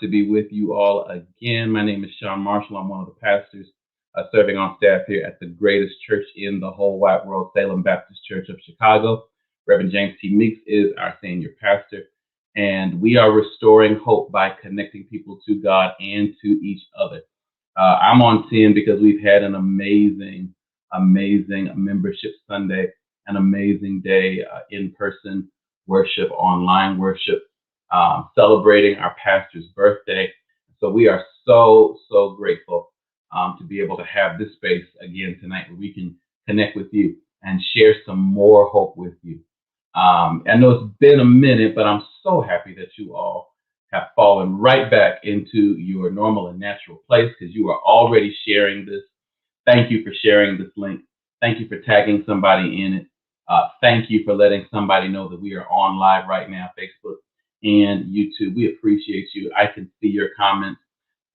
to be with you all again. My name is Sean Marshall. I'm one of the pastors serving on staff here at the greatest church in the whole wide world, Salem Baptist Church of Chicago. Reverend James T. Meeks is our senior pastor, and we are restoring hope by connecting people to God and to each other. I'm on 10 because we've had an amazing membership Sunday, an amazing day, in-person worship, online worship, celebrating our pastor's birthday. So we are so grateful to be able to have this space again tonight where we can connect with you and share some more hope with you. I know it's been a minute, but I'm so happy that you all have fallen right back into your normal and natural place because you are already sharing this. Thank you for sharing this link. Thank you for tagging somebody in it. Thank you for letting somebody know that we are on live right now, Facebook and YouTube. We appreciate you. I can see your comments.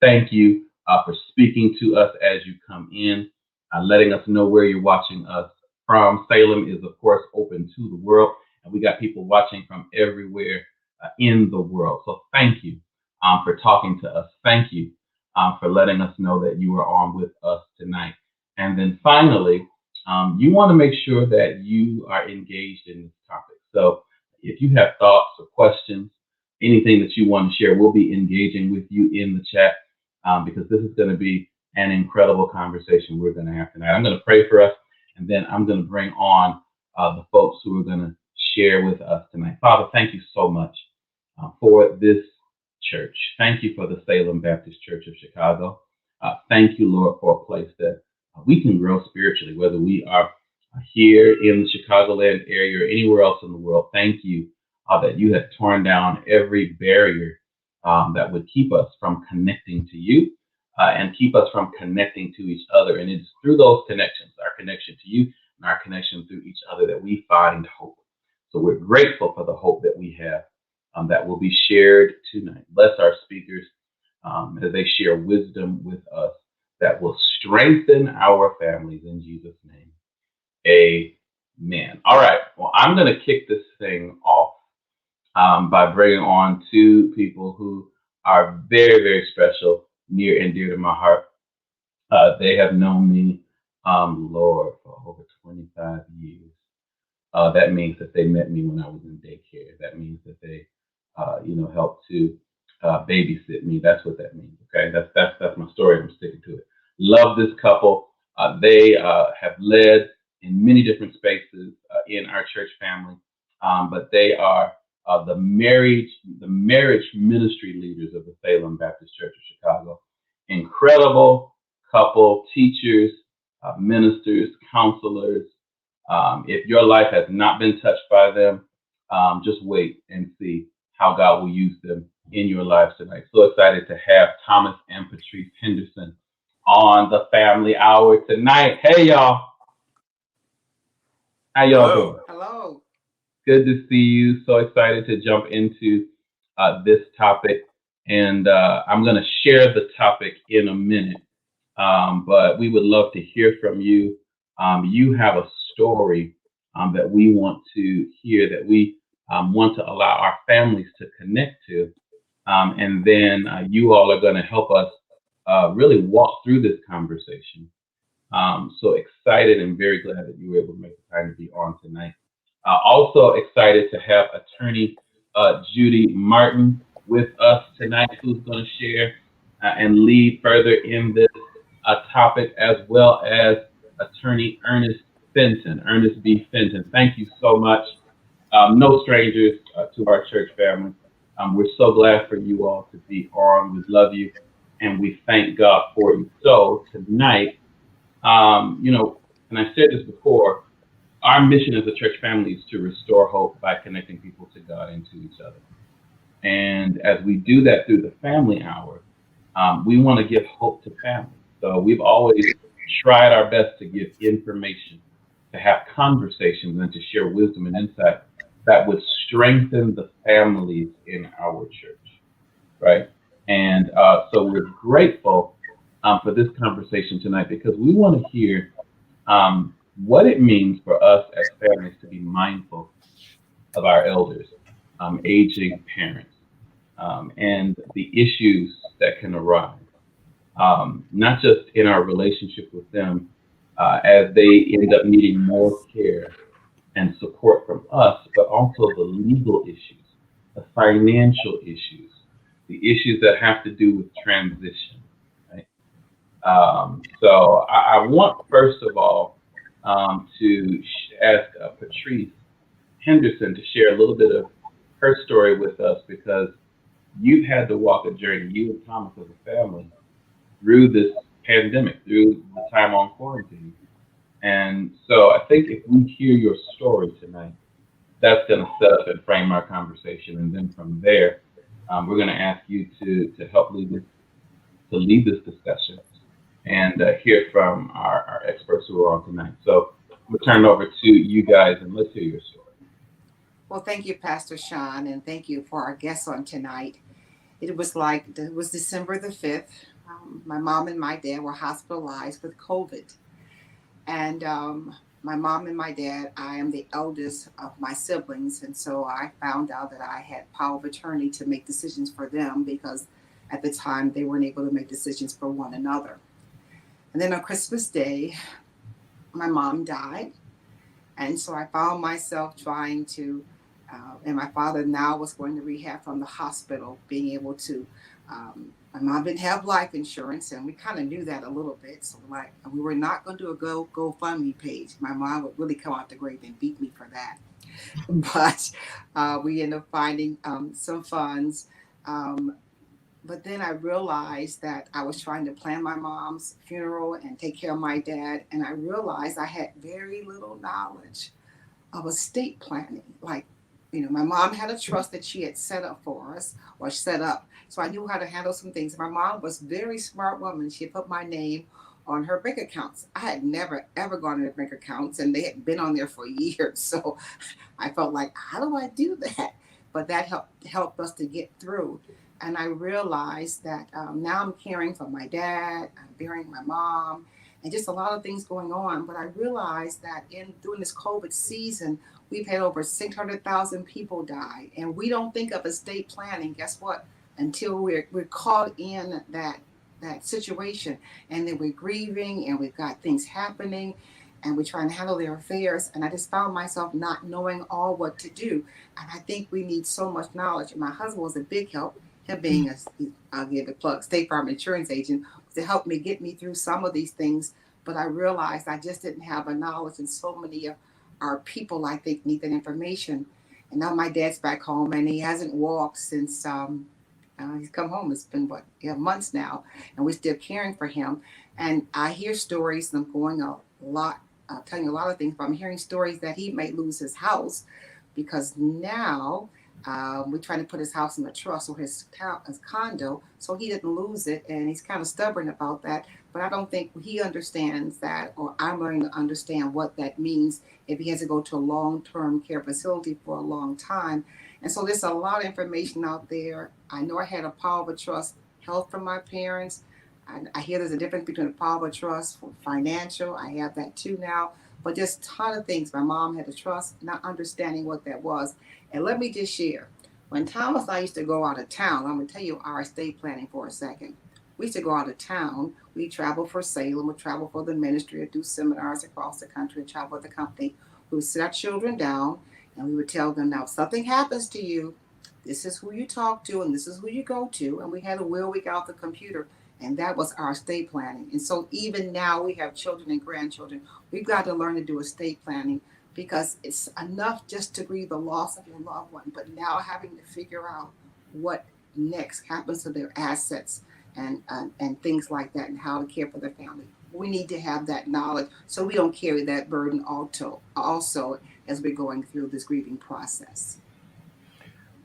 Thank you for speaking to us as you come in, letting us know where you're watching us from. Salem is, of course, open to the world, and we got people watching from everywhere in the world. So thank you for talking to us. Thank you for letting us know that you are on with us tonight. And then finally, you want to make sure that you are engaged in this topic. So if you have thoughts or questions, anything that you want to share, we'll be engaging with you in the chat because this is going to be an incredible conversation we're going to have tonight. I'm going to pray for us, and then I'm going to bring on the folks who are going to share with us tonight. Father, thank you so much for this church. Thank you for the Salem Baptist Church of Chicago. Thank you, Lord, for a place that we can grow spiritually, whether we are here in the Chicagoland area or anywhere else in the world. Thank you that you have torn down every barrier that would keep us from connecting to you and keep us from connecting to each other. And it's through those connections, our connection to you and our connection through each other, that we find hope. So we're grateful for the hope that we have that will be shared tonight. Bless our speakers as they share wisdom with us that will strengthen our families in Jesus' name. Amen. All right. Well, I'm going to kick this thing off by bringing on two people who are very special, near and dear to my heart. They have known me, Lord, for over 25 years. That means that they met me when I was in daycare. That means that they, helped to babysit me. That's what that means. Okay, that's my story. I'm sticking to it. Love this couple. They have led in many different spaces in our church family, but they are the marriage ministry leaders of the Salem Baptist Church of Chicago. Incredible couple, teachers, ministers, counselors. If your life has not been touched by them, just wait and see how God will use them in your lives tonight. So excited to have Thomas and Patrice Henderson on the Family Hour tonight. Hey, y'all. How y'all doing? Hello. Good to see you. So excited to jump into this topic. And I'm going to share the topic in a minute. But we would love to hear from you. You have a story that we want to hear, that we want to allow our families to connect to. And then you all are going to help us really walk through this conversation. So excited and very glad that you were able to make the time to be on tonight. Also excited to have attorney Judy Martin with us tonight, who's going to share and lead further in this topic, as well as attorney Ernest B. Fenton. Thank you so much. No strangers to our church family. We're so glad for you all to be on. We love you, and we thank God for you. So tonight, and I said this before, our mission as a church family is to restore hope by connecting people to God and to each other. And as we do that through the Family Hour, we want to give hope to families. So we've always tried our best to give information, to have conversations, and to share wisdom and insight that would strengthen the families in our church, right? And so we're grateful for this conversation tonight, because we want to hear what it means for us as families to be mindful of our elders, aging parents. and the issues that can arise, not just in our relationship with them as they end up needing more care and support from us, but also the legal issues, the financial issues, the issues that have to do with transition. Right? So I want, first of all, to ask Patrice Henderson to share a little bit of her story with us because you've had to walk a journey, you and Thomas as a family, through this pandemic, through the time on quarantine. And so I think if we hear your story tonight, that's going to set up and frame our conversation. And then from there, we're going to ask you to help lead this discussion and hear from our experts who are on tonight. So we'll turn it over to you guys and let's hear your story. Well, thank you, Pastor Sean, and thank you for our guests on tonight. It was December the 5th. My mom and my dad were hospitalized with COVID. And my mom and my dad, I am the eldest of my siblings. And so I found out that I had power of attorney to make decisions for them because at the time they weren't able to make decisions for one another. And then on Christmas Day, my mom died. And so I found myself trying to, and my father now was going to rehab from the hospital, being able to, my mom didn't have life insurance, and we kind of knew that a little bit. So like, we were not going to do a GoFundMe page. My mom would really come out the grave and beat me for that. But we ended up finding some funds. But then I realized that I was trying to plan my mom's funeral and take care of my dad. And I realized I had very little knowledge of estate planning. Like, my mom had a trust that she had set up for us or set up. So I knew how to handle some things. My mom was a very smart woman. She put my name on her bank accounts. I had never, ever gone to their bank accounts and they had been on there for years. So I felt like, how do I do that? But that helped us to get through. And I realized that now I'm caring for my dad, I'm burying my mom, and just a lot of things going on. But I realized that during this COVID season, we've had over 600,000 people die, and we don't think of estate planning. Guess what? Until we're caught in that situation, and then we're grieving, and we've got things happening, and we're trying to handle their affairs. And I just found myself not knowing all what to do. And I think we need so much knowledge. And my husband was a big help. Him being I'll give the plug, State Farm insurance agent, to help me get me through some of these things. But I realized I just didn't have a knowledge, and so many of our people, I think, need that information. And now my dad's back home, and he hasn't walked since he's come home. It's been months now, and we're still caring for him. And I hear stories, and I'm going a lot, telling you a lot of things, but I'm hearing stories that he may lose his house because now we're trying to put his house in a trust or his condo so he didn't lose it. And he's kind of stubborn about that. But I don't think he understands that, or I'm learning to understand what that means if he has to go to a long-term care facility for a long time. And so there's a lot of information out there. I know I had a power of trust health from my parents. I hear there's a difference between a power of trust for financial. I have that too now. But just a ton of things. My mom had a trust, not understanding what that was. And let me just share. When Thomas and I used to go out of town, I'm going to tell you our estate planning for a second. We used to go out of town. We travel for Salem, we travel for the ministry, or do seminars across the country, and travel with the company. We would sit our children down, and we would tell them, now, if something happens to you, this is who you talk to, and this is who you go to. And we had a will, we got off the computer, and that was our estate planning. And so even now we have children and grandchildren. We've got to learn to do estate planning because it's enough just to grieve the loss of your loved one, but now having to figure out what next happens to their assets and things like that, and how to care for their family. We need to have that knowledge so we don't carry that burden also as we're going through this grieving process.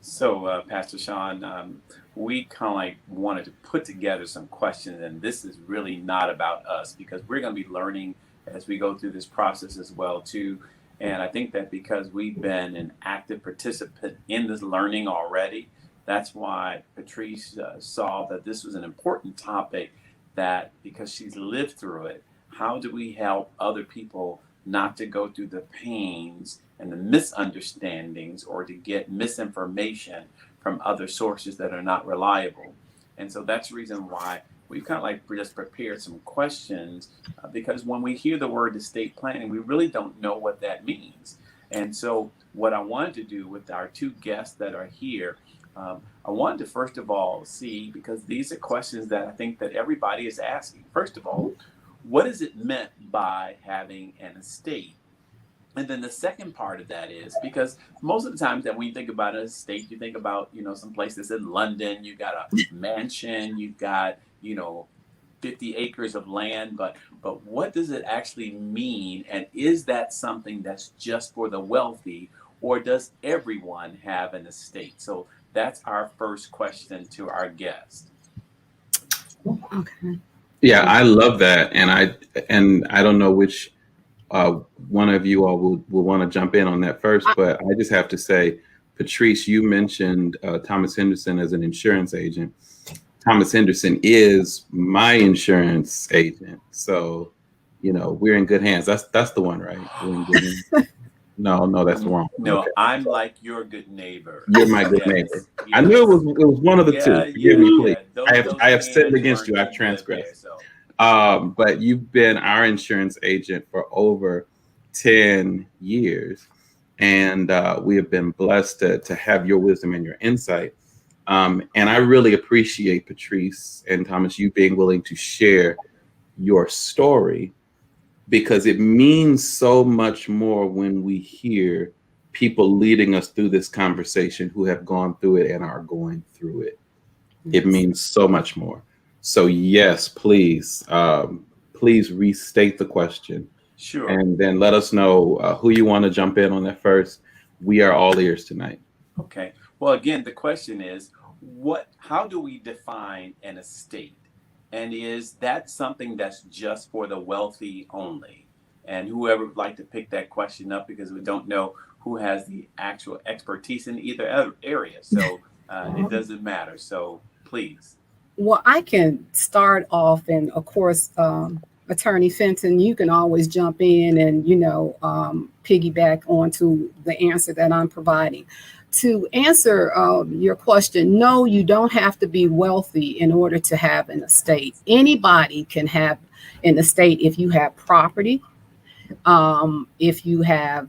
So, Pastor Sean, we kind of like wanted to put together some questions, and this is really not about us because we're going to be learning as we go through this process as well too. And I think that because we've been an active participant in this learning already, that's why Patrice saw that this was an important topic, that because she's lived through it, how do we help other people not to go through the pains and the misunderstandings or to get misinformation from other sources that are not reliable. And so that's the reason why we've kind of like just prepared some questions, because when we hear the word estate planning, we really don't know what that means. And so what I wanted to do with our two guests that are here, I wanted to first of all see, because these are questions that I think that everybody is asking. First of all, what is it meant by having an estate? And then the second part of that is because most of the times that when you think about an estate, you think about, some place that's in London, you got a mansion, you've got, 50 acres of land, but what does it actually mean? And is that something that's just for the wealthy, or does everyone have an estate? So that's our first question to our guest. Okay. Yeah, I love that, and I don't know which one of you all will want to jump in on that first, but I just have to say, Patrice, you mentioned Thomas Henderson as an insurance agent. Thomas Henderson is my insurance agent, so we're in good hands. That's the one, right? We're in good hands. No, that's the wrong one. No, Okay. I'm like your good neighbor. You're my good neighbor. Yes. I knew it was one of the two. Forgive me, please. I have sinned against you. I've transgressed. But you've been our insurance agent for over 10 years, and we have been blessed to have your wisdom and your insight. And I really appreciate, Patrice and Thomas, you being willing to share your story, because it means so much more when we hear people leading us through this conversation who have gone through it and are going through it. It means so much more. So yes, please restate the question. Sure. And then let us know who you want to jump in on that first. We are all ears tonight. Okay. Well, again, the question is, how do we define an estate? And is that something that's just for the wealthy only? And whoever would like to pick that question up, because we don't know who has the actual expertise in either area. So it doesn't matter. So please. Well, I can start off, and of course, Attorney Fenton, you can always jump in and, piggyback onto the answer that I'm providing. To answer your question, no, you don't have to be wealthy in order to have an estate. Anybody can have an estate if you have property, if you have,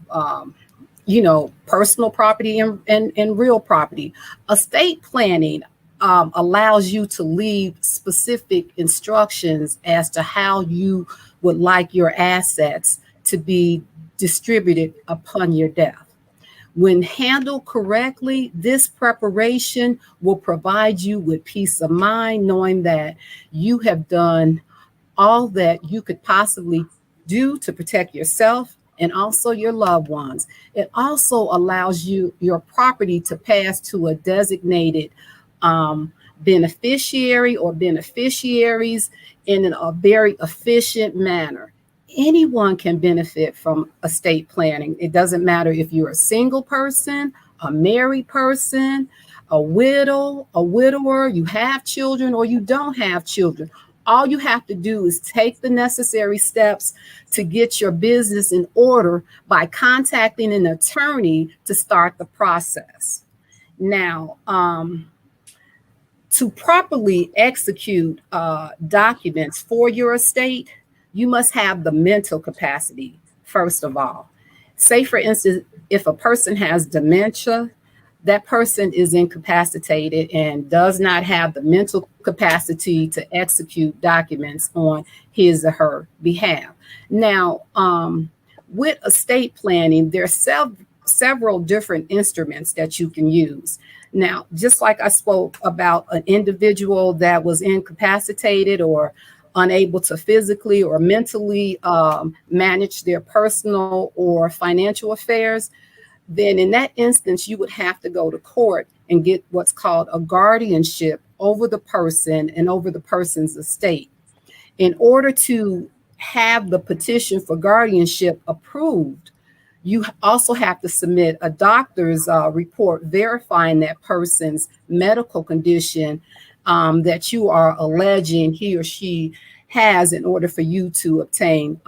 personal property and real property. Estate planning allows you to leave specific instructions as to how you would like your assets to be distributed upon your death. When handled correctly, this preparation will provide you with peace of mind, knowing that you have done all that you could possibly do to protect yourself and also your loved ones. It also allows your property to pass to a designated beneficiary or beneficiaries in a very efficient manner. Anyone can benefit from estate planning. It doesn't matter if you're a single person, a married person, a widow, a widower, you have children or you don't have children. All you have to do is take the necessary steps to get your business in order by contacting an attorney to start the process. Now, to properly execute documents for your estate, you must have the mental capacity, first of all. Say, for instance, if a person has dementia, that person is incapacitated and does not have the mental capacity to execute documents on his or her behalf. Now, with estate planning, there are several different instruments that you can use. Now, just like I spoke about an individual that was incapacitated or unable to physically or mentally manage their personal or financial affairs, then in that instance, you would have to go to court and get what's called a guardianship over the person and over the person's estate. In order to have the petition for guardianship approved, you also have to submit a doctor's report verifying that person's medical condition that you are alleging he or she has in order for you to obtain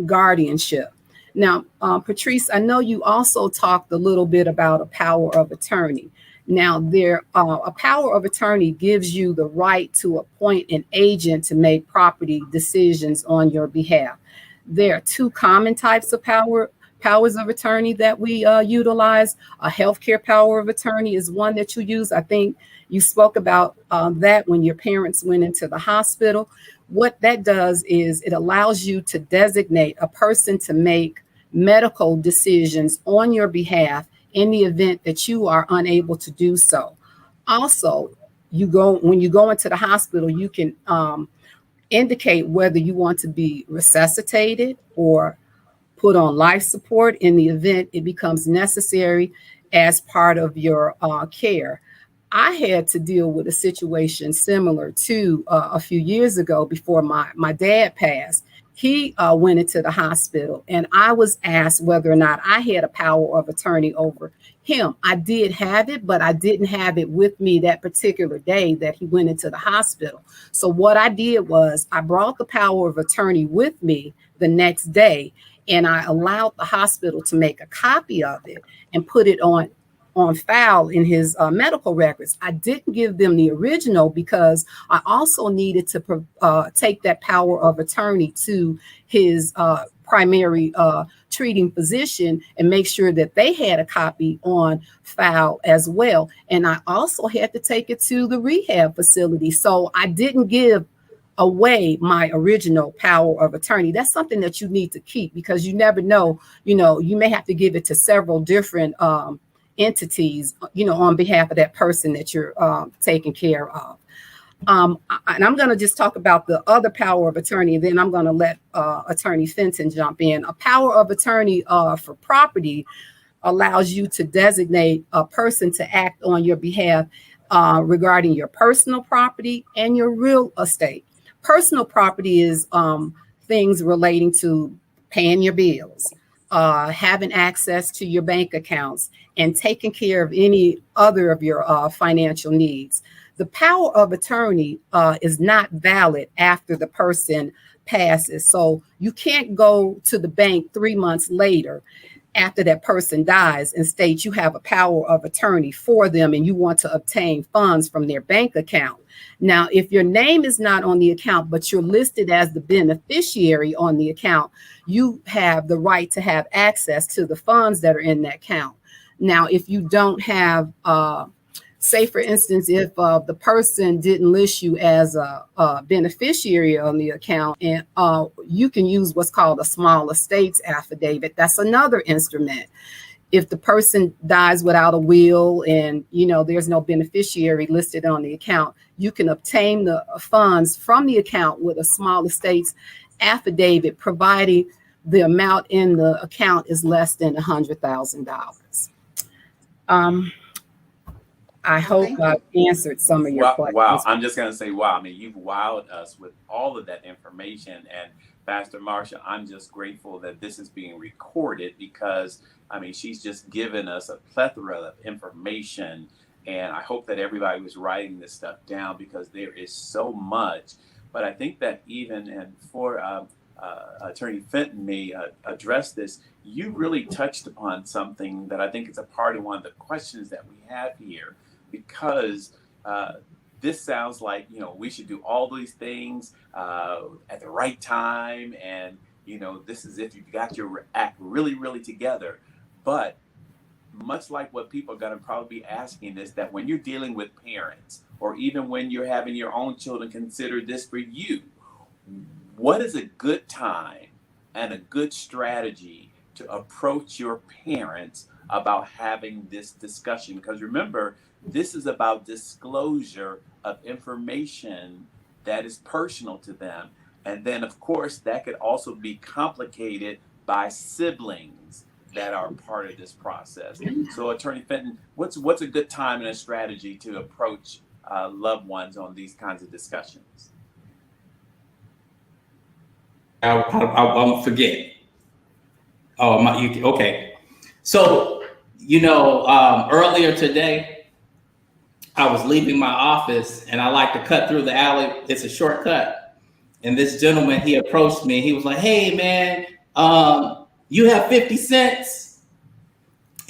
guardianship. Now, Patrice, I know you also talked a little bit about a power of attorney. Now, a power of attorney gives you the right to appoint an agent to make property decisions on your behalf. There are two common types of powers of attorney that we utilize. A healthcare power of attorney is one that you use. I think you spoke about that when your parents went into the hospital. What that does is it allows you to designate a person to make medical decisions on your behalf in the event that you are unable to do so. Also, when you go into the hospital, you can indicate whether you want to be resuscitated or put on life support in the event it becomes necessary as part of your care. I had to deal with a situation similar to a few years ago before my dad passed. He went into the hospital, and I was asked whether or not I had a power of attorney over him. I did have it, but I didn't have it with me that particular day that he went into the hospital. So what I did was I brought the power of attorney with me the next day, and I allowed the hospital to make a copy of it and put it on file in his medical records. I didn't give them the original because I also needed to take that power of attorney to his primary treating physician and make sure that they had a copy on file as well. And I also had to take it to the rehab facility. So I didn't give away my original power of attorney. That's something that you need to keep because you never know, you may have to give it to several different entities, on behalf of that person that you're taking care of. And I'm going to just talk about the other power of attorney, and then I'm going to let Attorney Fenton jump in. A power of attorney for property allows you to designate a person to act on your behalf regarding your personal property and your real estate. Personal property is things relating to paying your bills, having access to your bank accounts, and taking care of any other of your financial needs. The power of attorney is not valid after the person passes. So you can't go to the bank 3 months later after that person dies and state you have a power of attorney for them and you want to obtain funds from their bank account. Now, if your name is not on the account, but you're listed as the beneficiary on the account, you have the right to have access to the funds that are in that account. Now, if you don't have, say, for instance, if the person didn't list you as a beneficiary on the account, and you can use what's called a small estates affidavit. That's another instrument. If the person dies without a will and, there's no beneficiary listed on the account, you can obtain the funds from the account with a small estates affidavit, providing the amount in the account is less than $100,000. I hope I've answered some of your questions. Wow. I'm just going to say, wow. I mean, you've wowed us with all of that information. And Pastor Marsha, I'm just grateful that this is being recorded because, she's just given us a plethora of information. And I hope that everybody was writing this stuff down because there is so much. But I think that even, and for Attorney Fenton may address this, you really touched upon something that I think is a part of one of the questions that we have here. Because this sounds like, we should do all these things at the right time. And, this is if you've got your act really, really together. But much like what people are going to probably be asking is that when you're dealing with parents or even when you're having your own children consider this for you, what is a good time and a good strategy to approach your parents about having this discussion? Because remember, this is about disclosure of information that is personal to them. And then, of course, that could also be complicated by siblings that are part of this process. So, Attorney Fenton, what's a good time and a strategy to approach loved ones on these kinds of discussions? I won't forget. Okay. So, earlier today, I was leaving my office and I like to cut through the alley. It's a shortcut. And this gentleman, he approached me. He was like, "Hey, man, you have 50 cents?"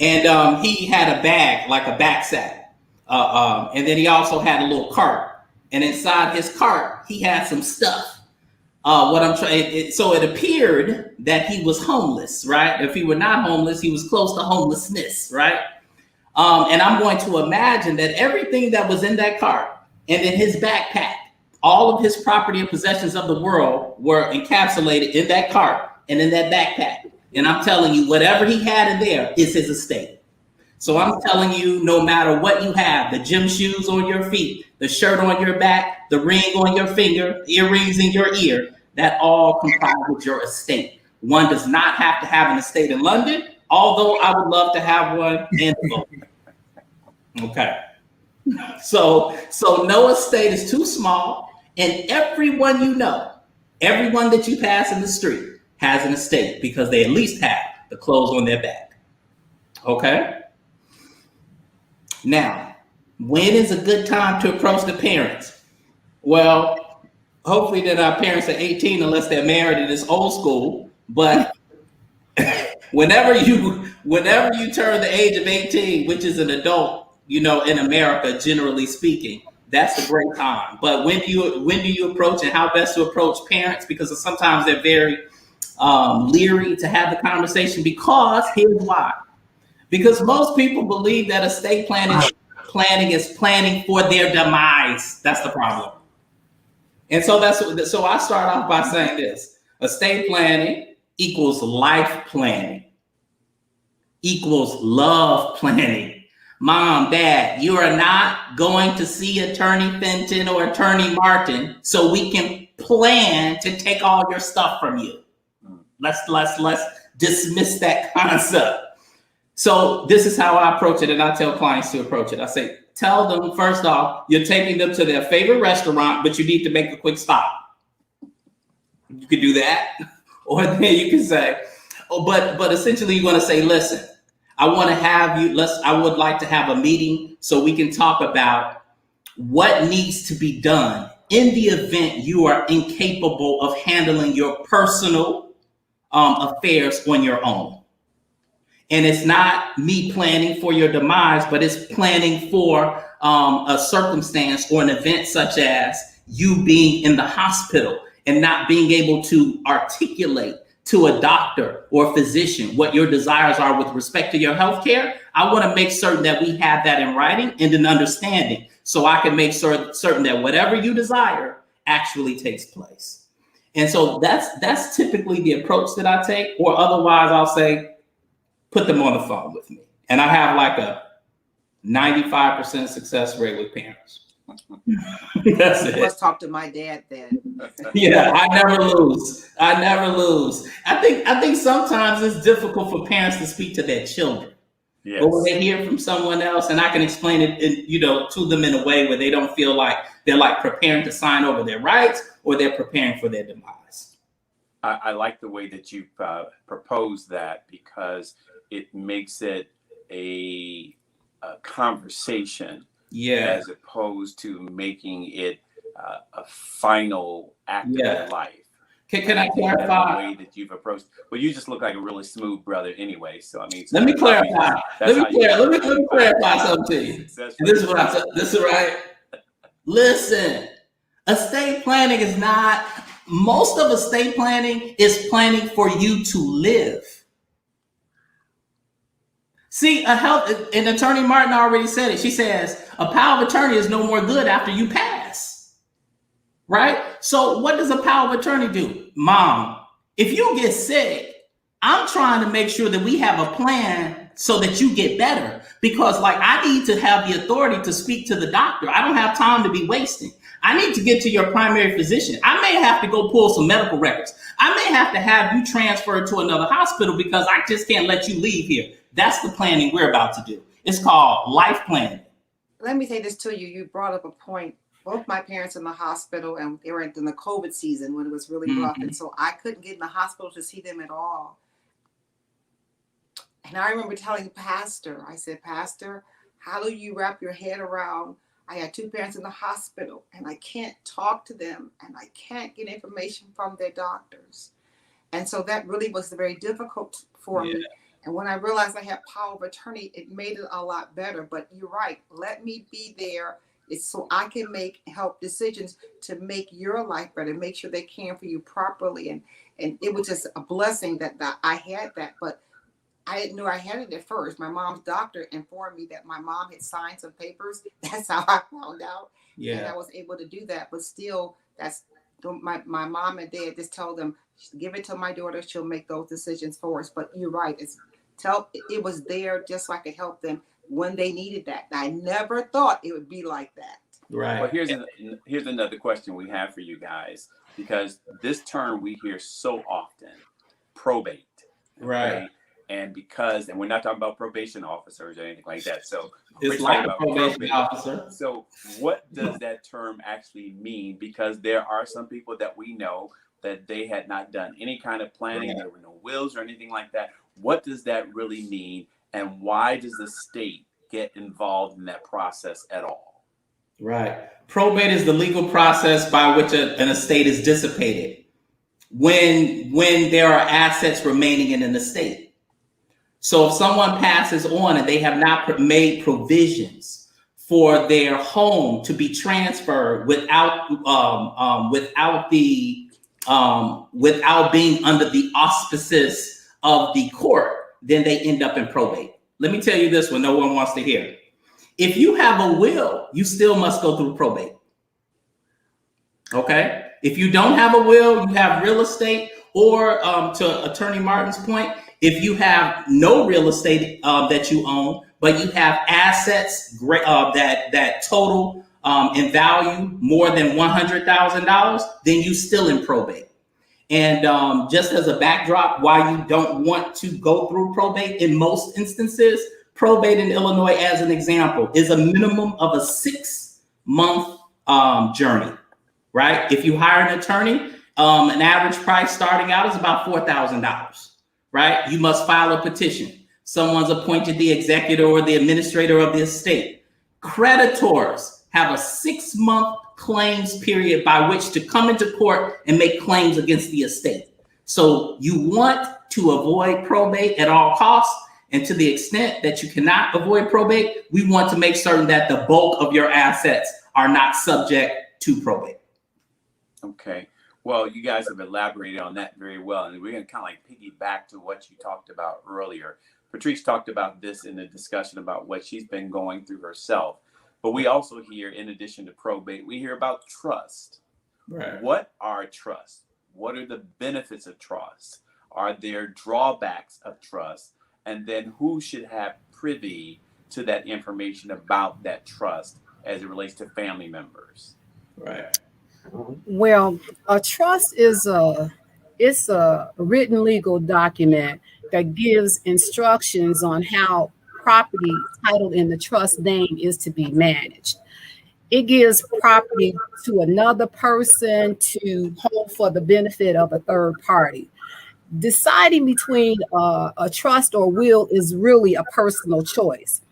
And he had a bag, like a backpack. And then he also had a little cart. And inside his cart, he had some stuff. So it appeared that he was homeless, right? If he were not homeless, he was close to homelessness, right? And I'm going to imagine that everything that was in that cart and in his backpack, all of his property and possessions of the world were encapsulated in that cart and in that backpack. And I'm telling you, whatever he had in there is his estate. So I'm telling you, no matter what you have, the gym shoes on your feet, the shirt on your back, the ring on your finger, earrings in your ear, that all comprises your estate. One does not have to have an estate in London, although I would love to have one in London. Okay. So no estate is too small, and everyone you know, everyone that you pass in the street has an estate because they at least have the clothes on their back. Okay? Now, when is a good time to approach the parents? Well, hopefully they're not parents at 18 unless they're married and it's old school. But whenever you turn the age of 18, which is an adult, in America, generally speaking, that's a great time. But when do you approach, and how best to approach parents? Because sometimes they're very leery to have the conversation, because here's why. Because most people believe that estate planning is planning for their demise. That's the problem. And so so I start off by saying this: estate planning equals life planning, equals love planning. Mom, Dad, you are not going to see Attorney Fenton or Attorney Martin so we can plan to take all your stuff from you. Let's dismiss that concept. So this is how I approach it, and I tell clients to approach it. I say, tell them, first off, you're taking them to their favorite restaurant, but you need to make a quick stop. You could do that. Or then you can say, but essentially you're going to say, listen, I would like to have a meeting so we can talk about what needs to be done in the event you are incapable of handling your personal affairs on your own. And it's not me planning for your demise, but it's planning for a circumstance or an event such as you being in the hospital and not being able to articulate to a doctor or physician what your desires are with respect to your health care. I want to make certain that we have that in writing and an understanding, so I can make certain that whatever you desire actually takes place. And so that's typically the approach that I take, or otherwise I'll say, put them on the phone with me. And I have like a 95% success rate with parents. That's it. Let's talk to my dad then. Yeah, I never lose. I think sometimes it's difficult for parents to speak to their children. Yes. But when they hear from someone else, and I can explain it, to them in a way where they don't feel like they're like preparing to sign over their rights or they're preparing for their demise. I like the way that you proposed that, because it makes it a conversation, as opposed to making it a final act of life. Can I clarify? The way that you've approached, well, you just look like a really smooth brother anyway. So I mean, let me clarify. Let me clarify something to you. This is what I said. This is right. Listen, estate planning is not. Most of estate planning is planning for you to live. See, and Attorney Martin already said it. She says a power of attorney is no more good after you pass. Right? So what does a power of attorney do? Mom, if you get sick, I'm trying to make sure that we have a plan so that you get better. Because I need to have the authority to speak to the doctor. I don't have time to be wasting. I need to get to your primary physician. I may have to go pull some medical records. I may have to have you transferred to another hospital because I just can't let you leave here. That's the planning we're about to do. It's called life planning. Let me say this to you. You brought up a point. Both my parents in the hospital, and they were in the COVID season when it was really rough. And so I couldn't get in the hospital to see them at all. And I remember telling the pastor, I said, Pastor, how do you wrap your head around, I had two parents in the hospital and I can't talk to them and I can't get information from their doctors. And so that really was very difficult for me. And when I realized I had power of attorney, it made it a lot better. But you're right. Let me be there. It's so I can help decisions to make your life better, make sure they care for you properly. And it was just a blessing that I had that. But I didn't know I had it at first. My mom's doctor informed me that my mom had signed some papers. That's how I found out. And I was able to do that. But still, that's my mom and dad just told them, give it to my daughter. She'll make those decisions for us. But you're right. It was there just so I could help them when they needed that. I never thought it would be like that. Right. Well, here's another question we have for you guys, because this term we hear so often, probate. Okay? Right. And we're not talking about probation officers or anything like that. So it's like a probation officer. So what does that term actually mean? Because there are some people that we know that they had not done any kind of planning. There were no wills or anything like that. What does that really mean? And why does the state get involved in that process at all? Right. Probate is the legal process by which an estate is dissipated when there are assets remaining in an estate. So if someone passes on and they have not made provisions for their home to be transferred without being under the auspices of the court, then they end up in probate. Let me tell you this one, no one wants to hear. If you have a will, you still must go through probate. Okay? If you don't have a will, you have real estate, or to Attorney Martin's point, if you have no real estate that you own, but you have assets that total in value more than $100,000, then you still in probate. And just as a backdrop, why you don't want to go through probate in most instances, probate in Illinois, as an example, is a minimum of a 6-month journey, right? If you hire an attorney, an average price starting out is about $4,000. Right? You must file a petition. Someone's appointed the executor or the administrator of the estate. Creditors have a 6-month claims period by which to come into court and make claims against the estate. So you want to avoid probate at all costs. And to the extent that you cannot avoid probate, we want to make certain that the bulk of your assets are not subject to probate. Okay. Well, you guys have elaborated on that very well, and we're going to kind of like piggyback to what you talked about earlier. Patrice talked about this in the discussion about what she's been going through herself. But we also hear, in addition to probate, we hear about trust. Right. What are trusts? What are the benefits of trust? Are there drawbacks of trust? And then who should have privy to that information about that trust as it relates to family members? Right. Well, a trust is a written legal document that gives instructions on how property titled in the trust name is to be managed. It gives property to another person to hold for the benefit of a third party. Deciding between a trust or will is really a personal choice.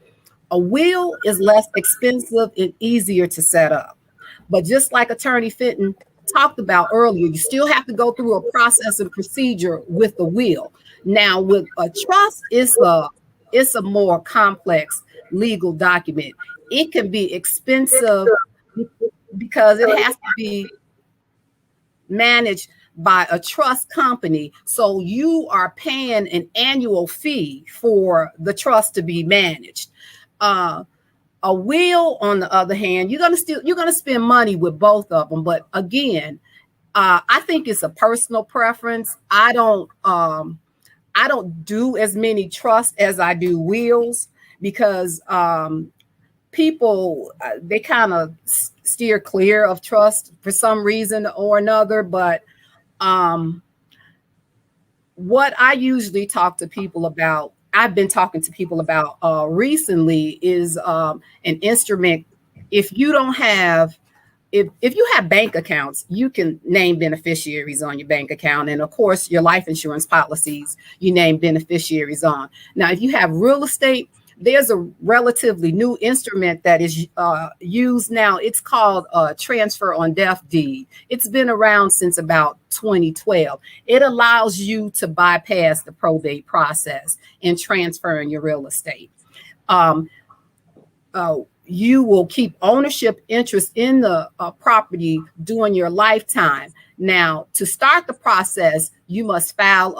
A will is less expensive and easier to set up. But just like Attorney Fenton talked about earlier, you still have to go through a process and procedure with the will. Now, with a trust, it's a more complex legal document. It can be expensive because it has to be managed by a trust company. So you are paying an annual fee for the trust to be managed. A will, on the other hand, you're gonna spend money with both of them. But again, I think it's a personal preference. I don't do as many trusts as I do wills because people they kind of steer clear of trust for some reason or another. But what I usually talk to people about, I've been talking to people about recently, is an instrument. If you have bank accounts, you can name beneficiaries on your bank account. And of course, your life insurance policies, you name beneficiaries on. Now, if you have real estate, There's a relatively new instrument that is used now. It's called transfer on death deed. It's been around since about 2012. It allows you to bypass the probate process and transferring your real estate. You will keep ownership interest in the property during your lifetime. Now, to start the process, you must file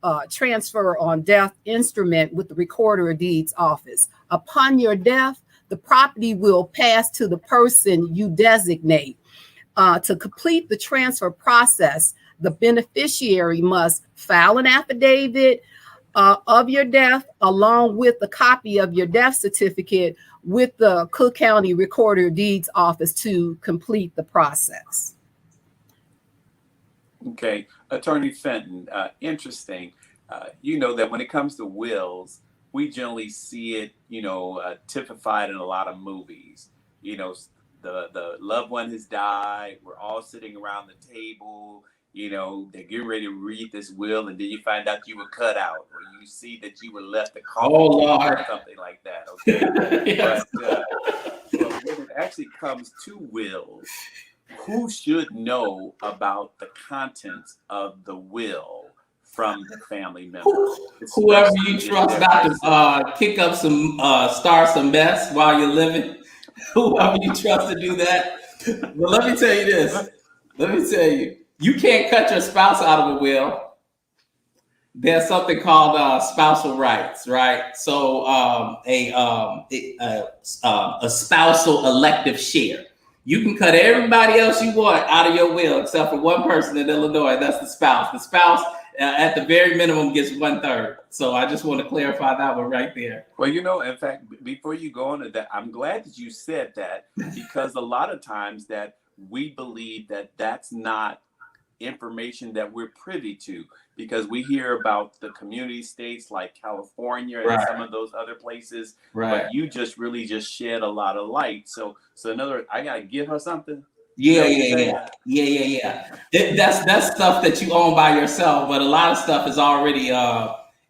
a transfer on death instrument with the Recorder of Deeds office. Upon your death, the property will pass to the person you designate. To complete the transfer process, the beneficiary must file an affidavit of your death along with a copy of your death certificate with the Cook County Recorder of Deeds office to complete the process. Okay, Attorney Fenton, interesting. You know that when it comes to wills, we generally see it, typified in a lot of movies. The loved one has died. We're all sitting around the table. They're getting ready to read this will, and then you find out you were cut out, or you see that you were left a call, or something like that. Okay, yes. But when it actually comes to wills, who should know about the contents of the will from the family member? Whoever you trust not to kick up some, start some mess while you're living. Whoever you trust to do that. But let me tell you this. You can't cut your spouse out of a will. There's something called spousal rights, right? So a spousal elective share. You can cut everybody else you want out of your will except for one person in Illinois. That's the spouse. The spouse, at the very minimum, gets 1/3. So I just want to clarify that one right there. Well, in fact, before you go on to that, I'm glad that you said that, because a lot of times that we believe that that's not information that we're privy to, because we hear about the community states like California and some of those other places, but you just really shed a lot of light. So in other words, I gotta give her something. Yeah. That's stuff that you own by yourself, but a lot of stuff is already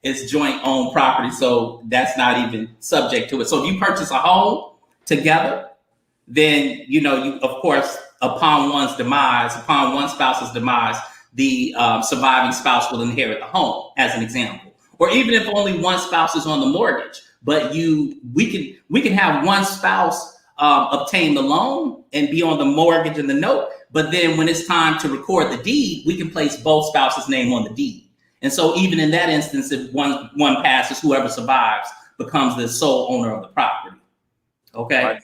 it's joint owned property, so that's not even subject to it. So if you purchase a home together, then you of course, upon one spouse's demise, the surviving spouse will inherit the home, as an example. Or even if only one spouse is on the mortgage, but we can have one spouse obtain the loan and be on the mortgage and the note, but then when it's time to record the deed, we can place both spouses' name on the deed. And so even in that instance, if one passes, whoever survives becomes the sole owner of the property. Okay.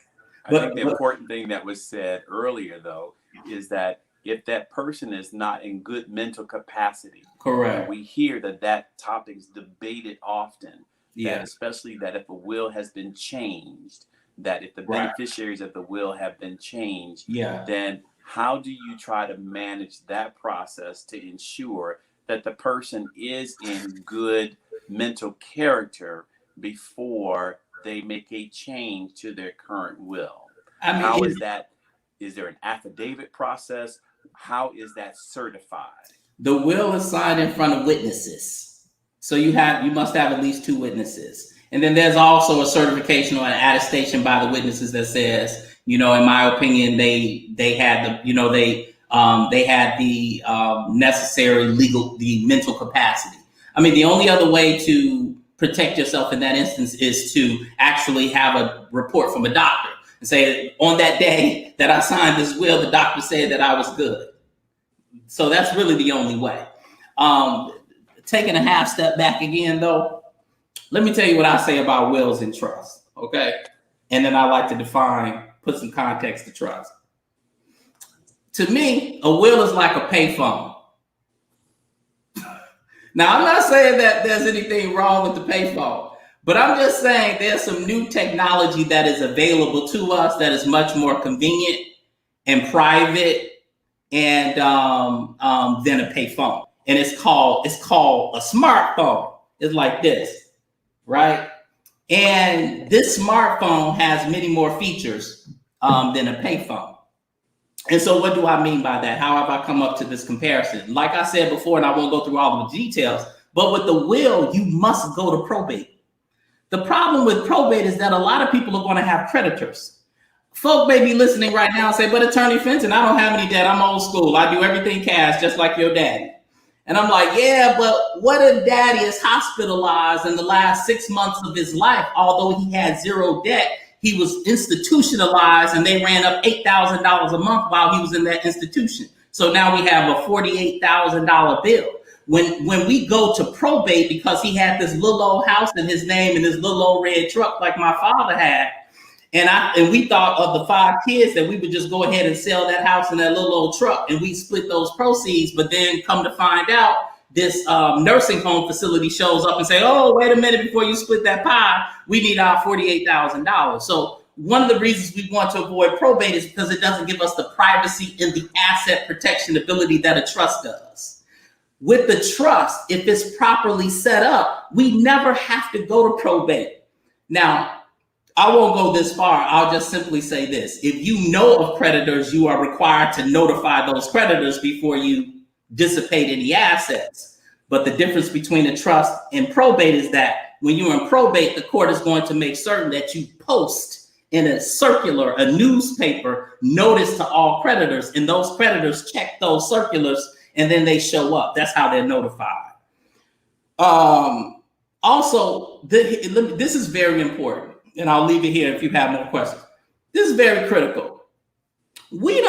I think the important thing that was said earlier, though, is that if that person is not in good mental capacity, correct. We hear that topic is debated often. That especially that if a will has been changed, that if the beneficiaries of the will have been changed, then how do you try to manage that process to ensure that the person is in good mental character before they make a change to their current will? How is that? Is there an affidavit process? How is that certified? The will is signed in front of witnesses. So you must have at least 2 witnesses. And then there's also a certification or an attestation by the witnesses that says, in my opinion, they had the necessary the mental capacity. I mean, the only other way to protect yourself in that instance is to actually have a report from a doctor and say, on that day that I signed this will, the doctor said that I was good. So that's really the only way. Taking a half step back again, though, let me tell you what I say about wills and trusts, okay? And then I like to put some context to trust. To me, a will is like a payphone. Now, I'm not saying that there's anything wrong with the payphone, but I'm just saying there's some new technology that is available to us that is much more convenient and private and than a payphone. And it's called a smartphone. It's like this, right? And this smartphone has many more features than a payphone. And so what do I mean by that? How have I come up to this comparison? Like I said before, and I won't go through all of the details, but with the will, you must go to probate. The problem with probate is that a lot of people are going to have creditors. Folk may be listening right now and say, but Attorney Fenton, I don't have any debt. I'm old school. I do everything cash, just like your daddy. And I'm like, yeah, but what if daddy is hospitalized in the last 6 months of his life? Although he had zero debt, he was institutionalized and they ran up $8,000 a month while he was in that institution. So now we have a $48,000 bill. When we go to probate because he had this little old house in his name and this little old red truck like my father had, and we thought of the 5 kids that we would just go ahead and sell that house and that little old truck and we split those proceeds, but then come to find out this nursing home facility shows up and say, oh, wait a minute, before you split that pie, we need our $48,000. So one of the reasons we want to avoid probate is because it doesn't give us the privacy and the asset protection ability that a trust does. With the trust, if it's properly set up, we never have to go to probate. Now, I won't go this far. I'll just simply say this. If you know of creditors, you are required to notify those creditors before you dissipate any assets. But the difference between a trust and probate is that when you're in probate, the court is going to make certain that you post in a circular, a newspaper, notice to all creditors, and those creditors check those circulars and then they show up. That's how they're notified. Also, this is very important, and I'll leave it here if you have more questions. This is very critical. We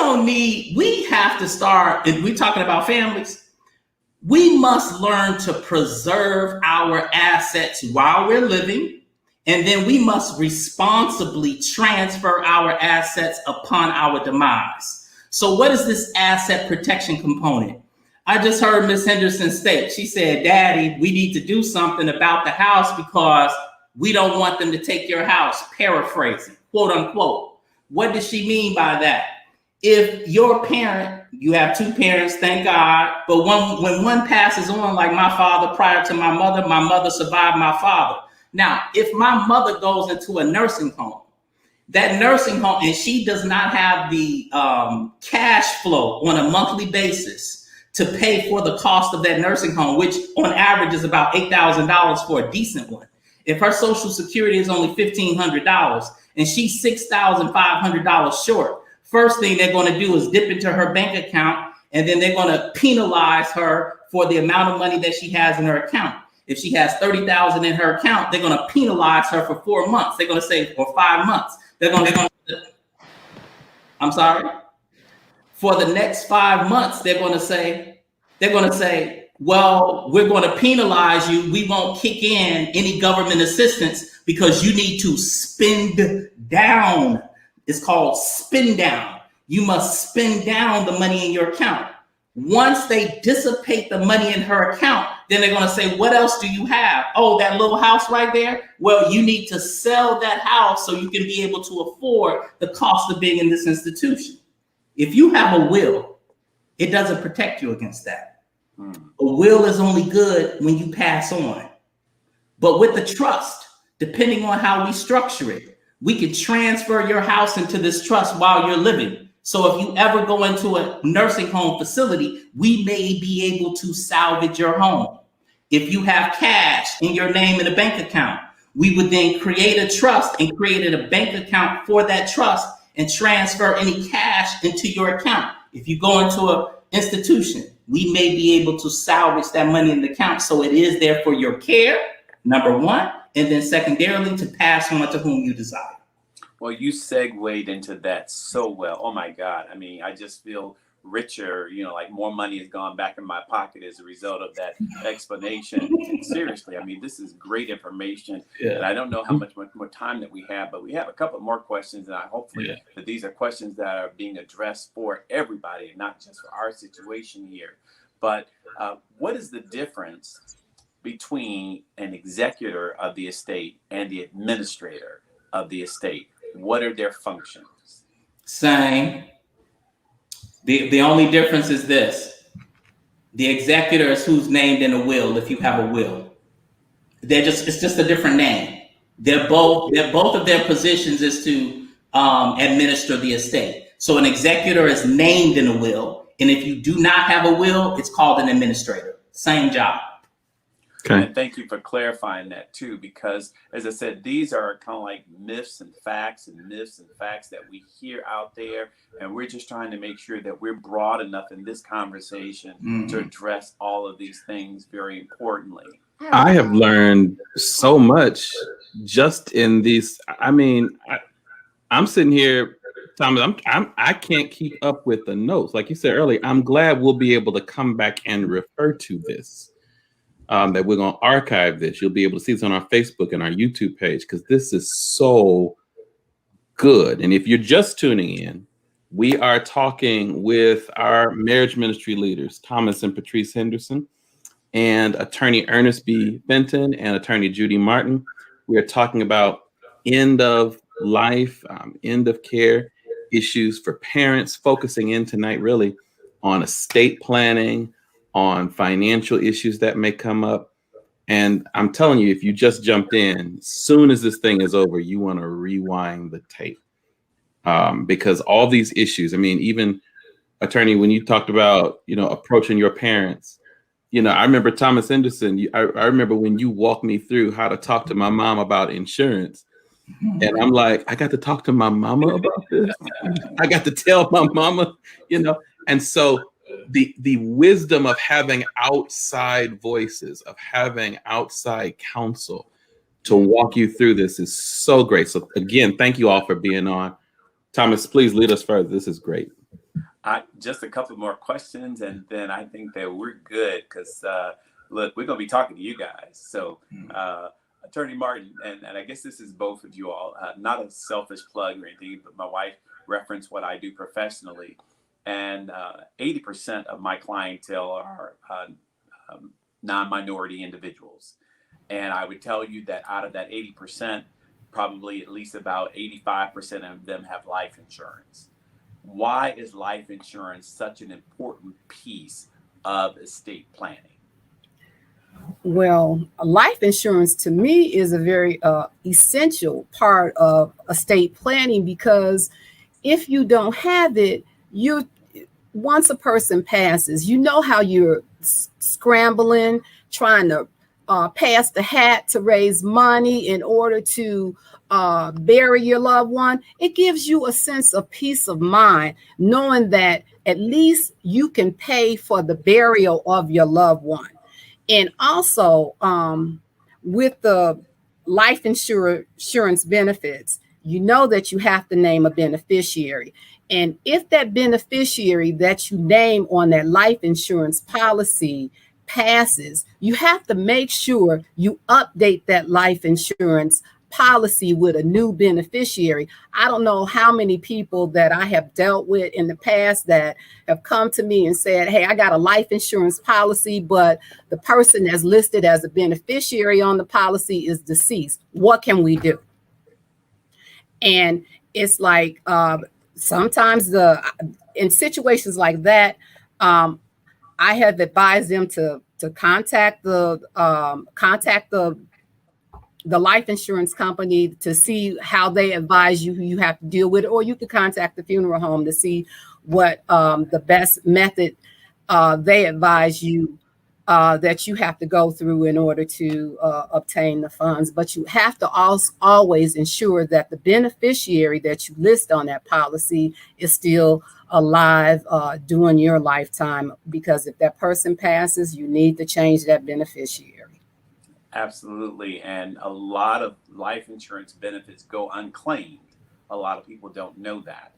have to start, and we're talking about families, we must learn to preserve our assets while we're living, and then we must responsibly transfer our assets upon our demise. So what is this asset protection component? I just heard Ms. Henderson state, she said, Daddy, we need to do something about the house because we don't want them to take your house, paraphrasing, quote unquote. What does she mean by that? If your parent, you have 2 parents, thank God, but when one passes on, like my father prior to my mother survived my father. Now, if my mother goes into a nursing home, that nursing home, and she does not have the cash flow on a monthly basis to pay for the cost of that nursing home, which on average is about $8,000 for a decent one. If her Social Security is only $1,500 and she's $6,500 short, first thing they're going to do is dip into her bank account, and then they're going to penalize her for the amount of money that she has in her account. If she has $30,000 in her account, they're going to penalize her for 4 months. They're going to say for 5 months. I'm sorry. For the next 5 months, they're going to say, well, we're going to penalize you. We won't kick in any government assistance because you need to spend down. It's called spend down. You must spend down the money in your account. Once they dissipate the money in her account, then they're going to say, what else do you have? Oh, that little house right there? Well, you need to sell that house so you can be able to afford the cost of being in this institution. If you have a will, it doesn't protect you against that. A will is only good when you pass on. But with the trust, depending on how we structure it, we can transfer your house into this trust while you're living. So if you ever go into a nursing home facility, we may be able to salvage your home. If you have cash in your name in a bank account, we would then create a trust and create a bank account for that trust and transfer any cash into your account. If you go into an institution, we may be able to salvage that money in the account. So it is there for your care, number one, and then secondarily to pass on to whom you desire. Well, you segued into that so well. Oh my God. I mean, I just feel richer, like more money has gone back in my pocket as a result of that explanation. And seriously, I mean, this is great information. Yeah. And I don't know how much more time that we have, but we have a couple more questions, and I hopefully that these are questions that are being addressed for everybody and not just for our situation here. But what is the difference between an executor of the estate and the administrator of the estate? What are their functions? Same. The only difference is this. The executor is who's named in a will, if you have a will. It's just a different name. Both of their positions is to administer the estate. So an executor is named in a will, and if you do not have a will, it's called an administrator. Same job. Okay. And thank you for clarifying that too, because as I said, these are kind of like myths and facts that we hear out there. And we're just trying to make sure that we're broad enough in this conversation to address all of these things very importantly. I have learned so much just in these. I mean, I'm sitting here, Thomas. I can't keep up with the notes. Like you said earlier, I'm glad we'll be able to come back and refer to this. That we're going to archive this. You'll be able to see this on our Facebook and our YouTube page because this is so good. And if you're just tuning in, we are talking with our marriage ministry leaders, Thomas and Patrice Henderson, and attorney Ernest B. Fenton and attorney Judy Martin. We are talking about end of life, end of care issues for parents, focusing in tonight really on estate planning, on financial issues that may come up. And I'm telling you, if you just jumped in, as soon as this thing is over, you want to rewind the tape. Because all these issues, I mean, even attorney, when you talked about, approaching your parents, I remember Thomas Henderson, I remember when you walked me through how to talk to my mom about insurance. And I'm like, I got to talk to my mama about this. I got to tell my mama, and so the wisdom of having outside voices, of having outside counsel to walk you through this is so great. So again, thank you all for being on. Thomas, please lead us further. This is great. Just a couple more questions, and then I think that we're good because, look, we're going to be talking to you guys. So, Attorney Martin, and I guess this is both of you all, not a selfish plug or anything, but my wife referenced what I do professionally. And 80% of my clientele are non-minority individuals. And I would tell you that out of that 80%, probably at least about 85% of them have life insurance. Why is life insurance such an important piece of estate planning? Well, life insurance to me is a very essential part of estate planning because if you don't have it, once a person passes, how you're scrambling, trying to pass the hat to raise money in order to bury your loved one. It gives you a sense of peace of mind, knowing that at least you can pay for the burial of your loved one. And also with the life insurance benefits, that you have to name a beneficiary. And if that beneficiary that you name on that life insurance policy passes, you have to make sure you update that life insurance policy with a new beneficiary. I don't know how many people that I have dealt with in the past that have come to me and said, hey, I got a life insurance policy, but the person that's listed as a beneficiary on the policy is deceased. What can we do? And it's like sometimes in situations like that, I have advised them to contact the life insurance company to see how they advise you who you have to deal with, or you can contact the funeral home to see what the best method they advise you that you have to go through in order to obtain the funds. But you have to always ensure that the beneficiary that you list on that policy is still alive during your lifetime, because if that person passes, you need to change that beneficiary. Absolutely. And a lot of life insurance benefits go unclaimed. A lot of people don't know that.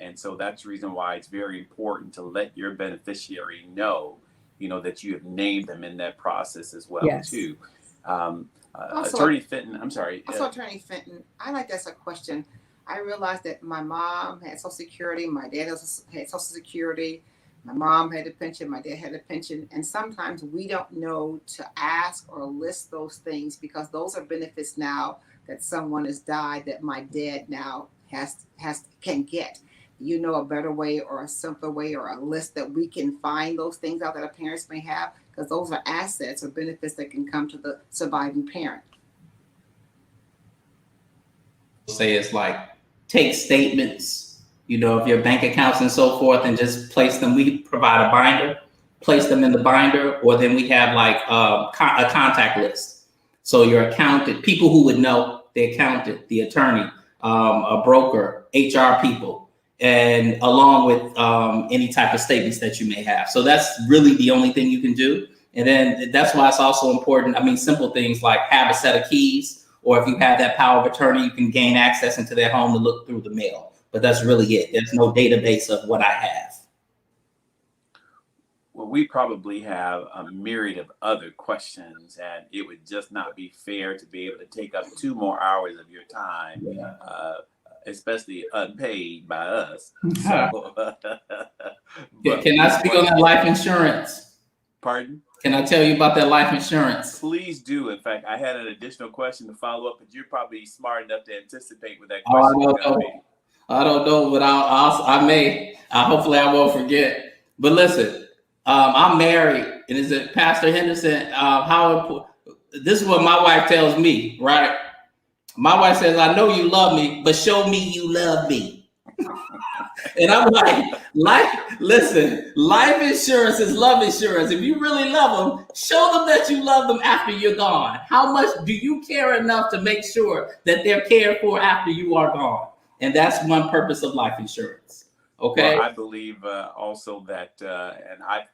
And so that's the reason why it's very important to let your beneficiary know, that you have named them in that process as well, yes. too. Attorney Fenton, I'm sorry. Also, Attorney Fenton, I like to ask a question. I realized that my mom had Social Security, my dad had Social Security, my mom had a pension, my dad had a pension, and sometimes we don't know to ask or list those things because those are benefits now that someone has died that my dad now can get. A better way or a simpler way or a list that we can find those things out that our parents may have, because those are assets or benefits that can come to the surviving parent. Say it's like take statements, of your bank accounts and so forth, and just place them. We provide a binder place them in the binder, or then we have like a contact list. So your accountant, people who would know, the accountant, the attorney, a broker, HR people, and along with any type of statements that you may have. So that's really the only thing you can do. And then that's why it's also important. I mean, simple things like have a set of keys, or if you have that power of attorney, you can gain access into their home to look through the mail. But that's really it. There's no database of what I have. Well, we probably have a myriad of other questions, and it would just not be fair to be able to take up 2 more hours of your time, especially unpaid by us. So, can I speak on that life insurance? Pardon? Can I tell you about that life insurance? Please do. In fact, I had an additional question to follow up, but you're probably smart enough to anticipate what that question is going to be. I don't know, but I may. Hopefully I won't forget. But listen, I'm married, and is it Pastor Henderson? This is what my wife tells me, right? My wife says, "I know you love me, but show me you love me." And I'm like, listen, life insurance is love insurance. If you really love them, show them that you love them after you're gone. How much do you care enough to make sure that they're cared for after you are gone? And that's one purpose of life insurance. Okay. Well, I believe also that, and I,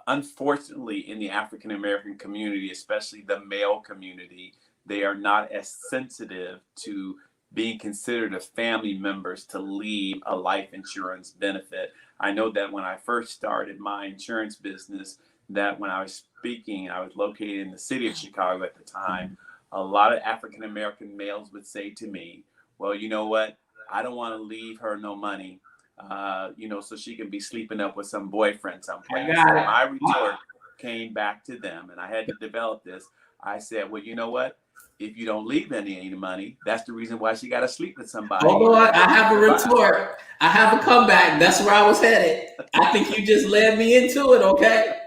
unfortunately, in the African American community, especially the male community, they are not as sensitive to being considered as family members to leave a life insurance benefit. I know that when I first started my insurance business, that when I was speaking, I was located in the city of Chicago at the time, a lot of African American males would say to me, "Well, you know what? I don't want to leave her no money, so she can be sleeping up with some boyfriend someplace." So my retort came back to them, and I had to develop this. I said, "Well, you know what? If you don't leave any money, that's the reason why she got to sleep with somebody." Hold on, I have a retort. I have a comeback. That's where I was headed. I think you just led me into it, okay?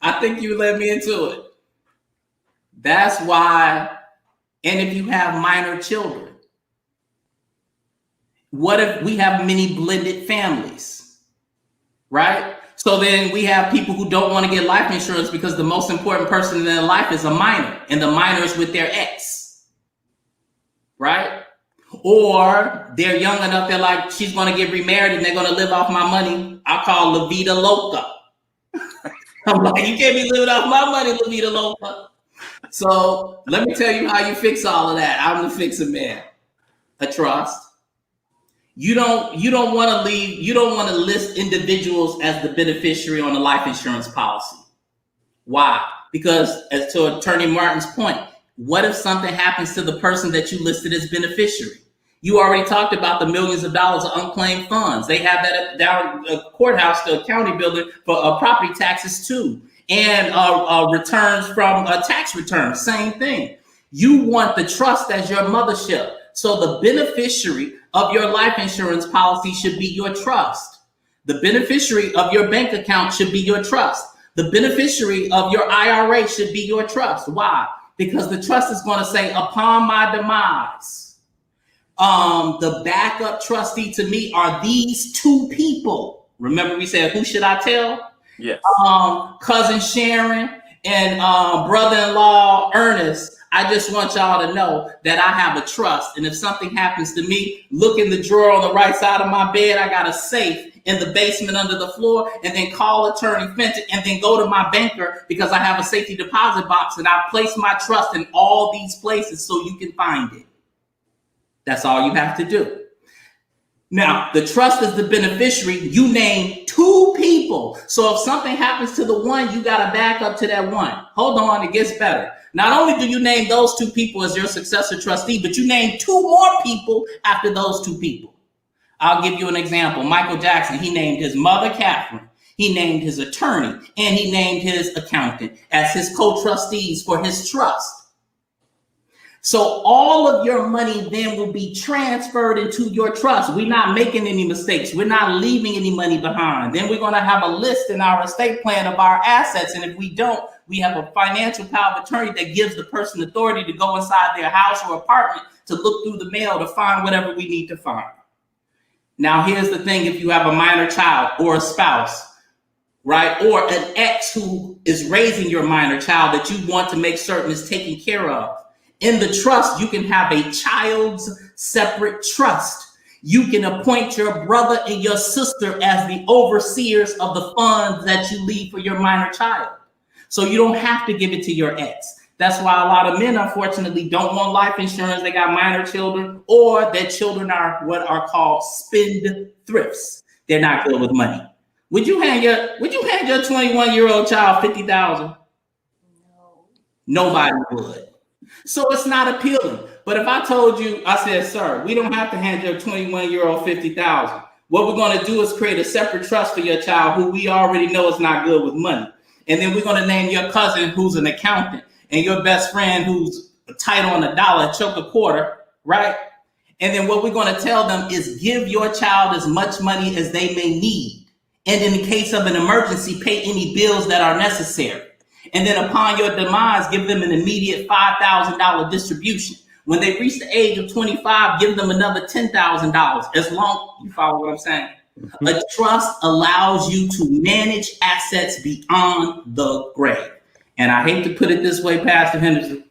I think you led me into it. That's why, and if you have minor children, what if we have many blended families, right? So then we have people who don't want to get life insurance because the most important person in their life is a minor, and the minor is with their ex, right? Or they're young enough, they're like, she's going to get remarried and they're going to live off my money. I call La Vida Loca. I'm like, you can't be living off my money, La Vida Loca. So let me tell you how you fix all of that. I'm the fixer man. A trust. You don't want to list individuals as the beneficiary on a life insurance policy. Why? Because, as to Attorney Martin's point, what if something happens to the person that you listed as beneficiary? You already talked about the millions of dollars of unclaimed funds. They have that down courthouse, the county building, for property taxes too, and returns from tax returns. Same thing. You want the trust as your mothership. So the beneficiary of your life insurance policy should be your trust. The beneficiary of your bank account should be your trust. The beneficiary of your IRA should be your trust. Why? Because the trust is going to say, upon my demise, the backup trustee to me are these 2 people. Remember we said, who should I tell? Yes. Cousin Sharon and brother-in-law Ernest. I just want y'all to know that I have a trust. And if something happens to me, look in the drawer on the right side of my bed. I got a safe in the basement under the floor, and then call Attorney Fenton, and then go to my banker because I have a safety deposit box, and I place my trust in all these places so you can find it. That's all you have to do. Now, the trust is the beneficiary. You name 2 people. So if something happens to the one, you got to back up to that one. Hold on, it gets better. Not only do you name those 2 people as your successor trustee, but you name 2 more people after those 2 people. I'll give you an example. Michael Jackson, he named his mother, Catherine. He named his attorney, and he named his accountant as his co-trustees for his trust. So all of your money then will be transferred into your trust. We're not making any mistakes. We're not leaving any money behind. Then we're going to have a list in our estate plan of our assets. And if we don't, we have a financial power of attorney that gives the person authority to go inside their house or apartment to look through the mail to find whatever we need to find. Now, here's the thing. If you have a minor child or a spouse, right? Or an ex who is raising your minor child that you want to make certain is taken care of. In the trust, you can have a child's separate trust. You can appoint your brother and your sister as the overseers of the funds that you leave for your minor child. So you don't have to give it to your ex. That's why a lot of men, unfortunately, don't want life insurance. They got minor children, or their children are what are called spendthrifts. They're not good with money. Would you hand your 21-year-old child $50,000? No. Nobody would. So it's not appealing. But if I told you, I said, sir, we don't have to hand your 21-year-old $50,000. What we're going to do is create a separate trust for your child who we already know is not good with money. And then we're going to name your cousin who's an accountant and your best friend who's tight on a dollar, choke a quarter, right? And then what we're going to tell them is give your child as much money as they may need. And in the case of an emergency, pay any bills that are necessary. And then upon your demise, give them an immediate $5,000 distribution. When they reach the age of 25, give them another $10,000. As long, you follow what I'm saying? A trust allows you to manage assets beyond the grave. And I hate to put it this way, Pastor Henderson,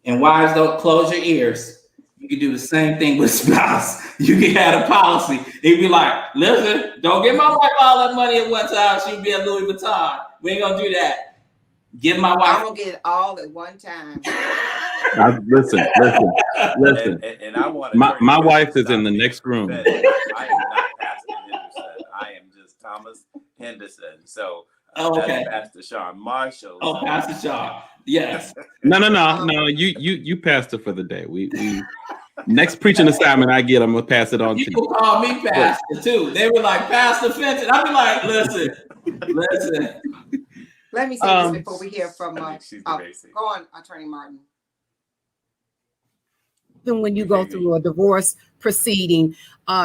and wives, don't close your ears. You can do the same thing with spouse. You can have a policy. They'd be like, listen, don't give my wife all that money at one time. She'll be at Louis Vuitton. We ain't gonna do that. Give my wife. I'm gonna get it all at one time. Listen. And I want my wife is in the next room. I am not Pastor Henderson. I am just Thomas Henderson. So okay. That's Pastor Sean Marshall. Oh, Pastor Sean. Yes. No. You pastor for the day. We next preaching assignment I get, I'm gonna pass it on to you. People call me pastor too. They were like, Pastor Fenton. I'd be like, listen. Let me say this before we hear from go on, Attorney Martin. Even when you go through a divorce proceeding,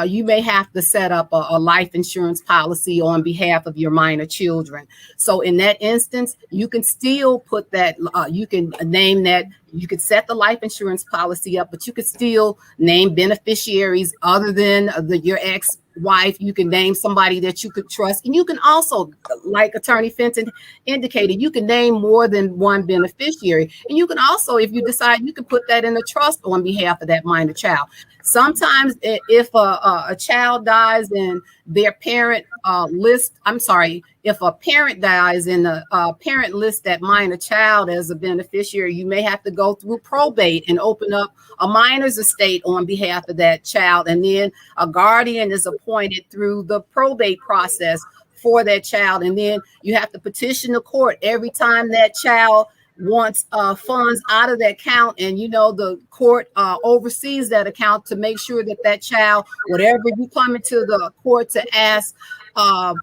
you may have to set up a life insurance policy on behalf of your minor children. So in that instance, you can still put that, you can name that, you could set the life insurance policy up, but you could still name beneficiaries other than your ex-wife. You can name somebody that you could trust. And you can also, like Attorney Fenton indicated, you can name more than one beneficiary. And you can also, if you decide, you can put that in a trust on behalf of that minor child. Sometimes if a child dies in their parent if a parent dies in the parent lists that minor child as a beneficiary, you may have to go through probate and open up a minor's estate on behalf of that child. And then a guardian is appointed through the probate process for that child. And then you have to petition the court every time that child wants funds out of that account, and the court oversees that account to make sure that child, whatever you come into the court to ask that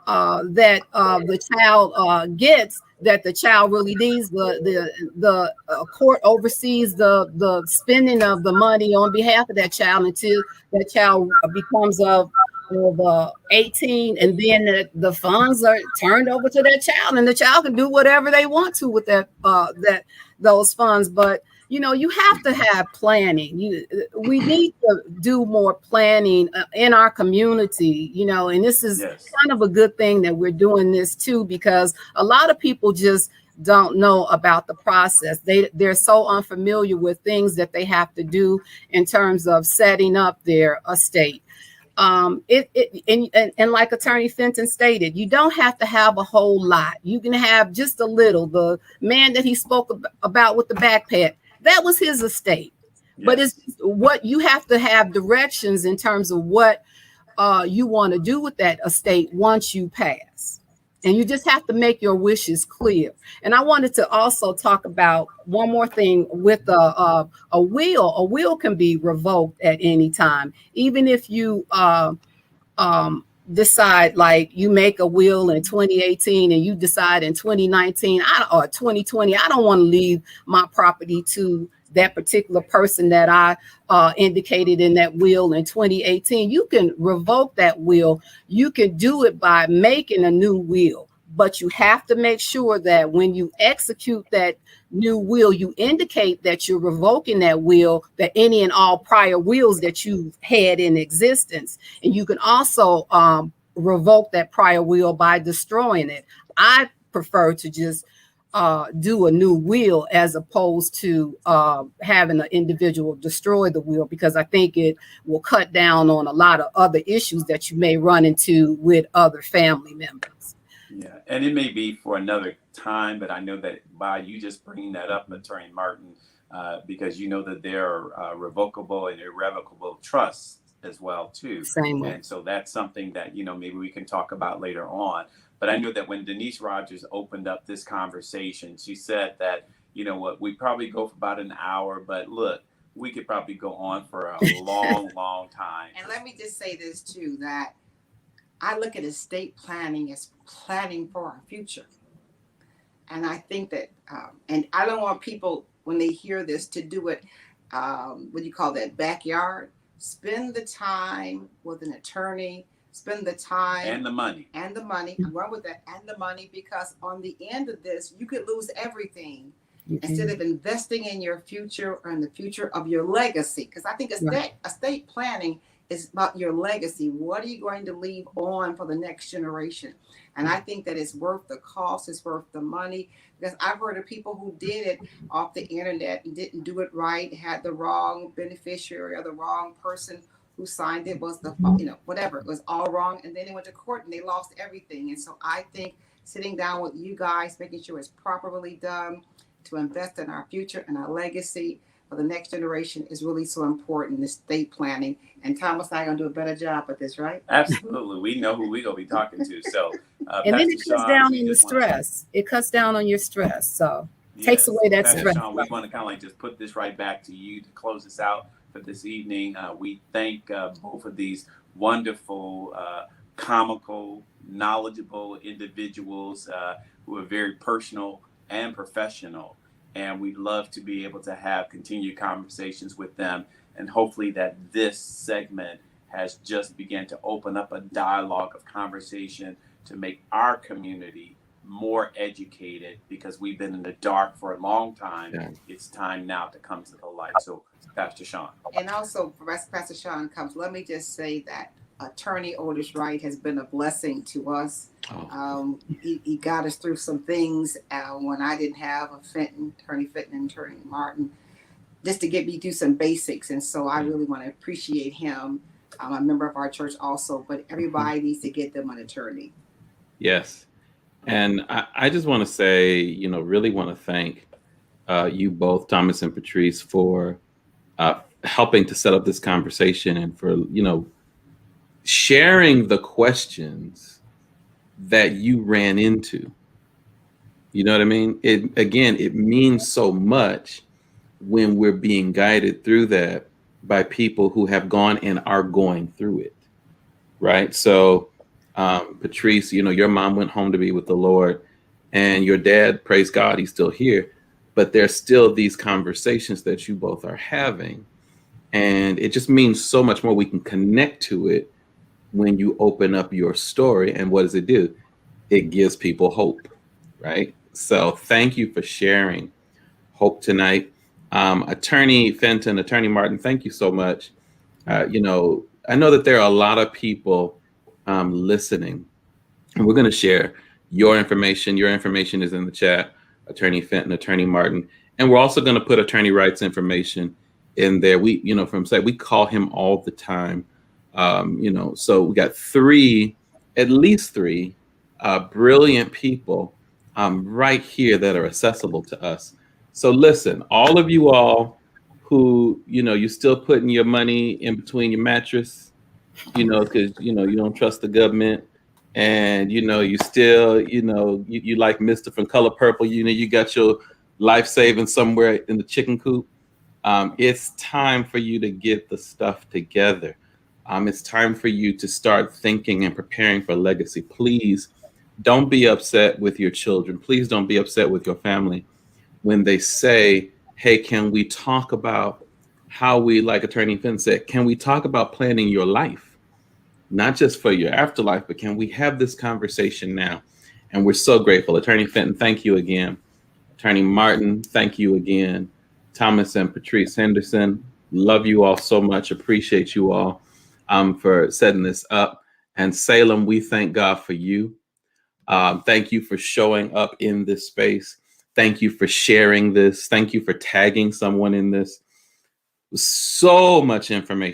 the child gets, that the child really needs, the court oversees the spending of the money on behalf of that child until that child becomes of 18, and then the funds are turned over to that child, and the child can do whatever they want to with those funds. But you have to have planning. We need to do more planning in our community, and this is kind of a good thing that we're doing this too, because a lot of people just don't know about the process. They're so unfamiliar with things that they have to do in terms of setting up their estate. And like Attorney Fenton stated, you don't have to have a whole lot. You can have just a little. The man that he spoke about with the backpack, that was his estate. Yes. But it's what you have to have directions in terms of what you want to do with that estate once you pass. And you just have to make your wishes clear. And I wanted to also talk about one more thing with a will. A will can be revoked at any time, even if you decide, like you make a will in 2018 and you decide in 2019 or 2020, I don't want to leave my property to that particular person that I indicated in that will in 2018. You can revoke that will. You can do it by making a new will, but you have to make sure that when you execute that new will, you indicate that you're revoking that will, that any and all prior wills that you've had in existence. And you can also revoke that prior will by destroying it. I prefer to just do a new will as opposed to having an individual destroy the will, because I think it will cut down on a lot of other issues that you may run into with other family members. Yeah, and it may be for another time, but I know that by you just bringing that up, Attorney Martin, because you know that there are revocable and irrevocable trusts as well too. Same way. And so that's something that, you know, maybe we can talk about later on. But I know that when Denise Rogers opened up this conversation, she said that, you know what, we probably go for about an hour, but look, we could probably go on for a long time. And let me just say this too, that I look at estate planning as planning for our future. And I think that, and I don't want people, when they hear this, to do it, what do you call that, backyard? Spend the time with an attorney, spend the time. And the money. And the money. I'm going with that, and the money, because on the end of this, you could lose everything instead of investing in your future or in the future of your legacy. Because I think estate planning is about your legacy. What are you going to leave on for the next generation? And I think that it's worth the cost, it's worth the money, because I've heard of people who did it off the internet and didn't do it right, had the wrong beneficiary or the wrong person who signed it, was the, you know, whatever, it was all wrong. And then they went to court and they lost everything. And so I think sitting down with you guys, making sure it's properly done to invest in our future and our legacy for the next generation is really so important in estate planning. And Thomas and I are going to do a better job at this, right? Absolutely. We know who we're going to be talking to. So, and then it cuts down on the stress. It cuts down on your stress. So takes away that stress. Sean, we want to kind of like just put this right back to you to close this out for this evening. We thank both of these wonderful, comical, knowledgeable individuals who are very personal and professional. And we'd love to be able to have continued conversations with them. And hopefully that this segment has just begun to open up a dialogue of conversation to make our community more educated, because we've been in the dark for a long time. Yeah. It's time now to come to the light. So, Pastor Sean. And also, as Pastor Sean comes, let me just say that Attorney Otis Wright has been a blessing to us. He got us through some things when I didn't have Attorney Fenton and Attorney Martin, just to get me through some basics. And so I really want to appreciate him. I'm a member of our church also, but everybody needs to get them an attorney. Yes. And I just want to say, you know, really want to thank you both, Thomas and Patrice, for helping to set up this conversation and for, you know, sharing the questions that you ran into. You know what I mean? It means so much when we're being guided through that by people who have gone and are going through it. Right. So, Patrice, you know, your mom went home to be with the Lord, and your dad, praise God, he's still here. But there's still these conversations that you both are having. And it just means so much more. We can connect to it when you open up your story. And what does it do? It gives people hope, right? So thank you for sharing hope tonight. Attorney Fenton, Attorney Martin, thank you so much. You know, I know that there are a lot of people listening, and we're going to share your information. Your information is in the chat, Attorney Fenton, Attorney Martin. And we're also going to put Attorney Wright's information in there. We, you know, from site, we call him all the time. You know, so we got at least three brilliant people right here that are accessible to us. So listen, all of you all who, you know, you're still putting your money in between your mattress, you know, because, you know, you don't trust the government, and, you know, you still, you know, you like Mr. from Color Purple, you know, you got your life savings somewhere in the chicken coop. It's time for you to get the stuff together. It's time for you to start thinking and preparing for legacy. Please don't be upset with your children. Please don't be upset with your family when they say, hey, can we talk about how we, like Attorney Finn said, can we talk about planning your life? Not just for your afterlife, but can we have this conversation now? And we're so grateful. Attorney Fenton, thank you again. Attorney Martin, thank you again. Thomas and Patrice Henderson, love you all so much. Appreciate you all for setting this up. And Salem, we thank God for you. Thank you for showing up in this space. Thank you for sharing this. Thank you for tagging someone in this. So much information.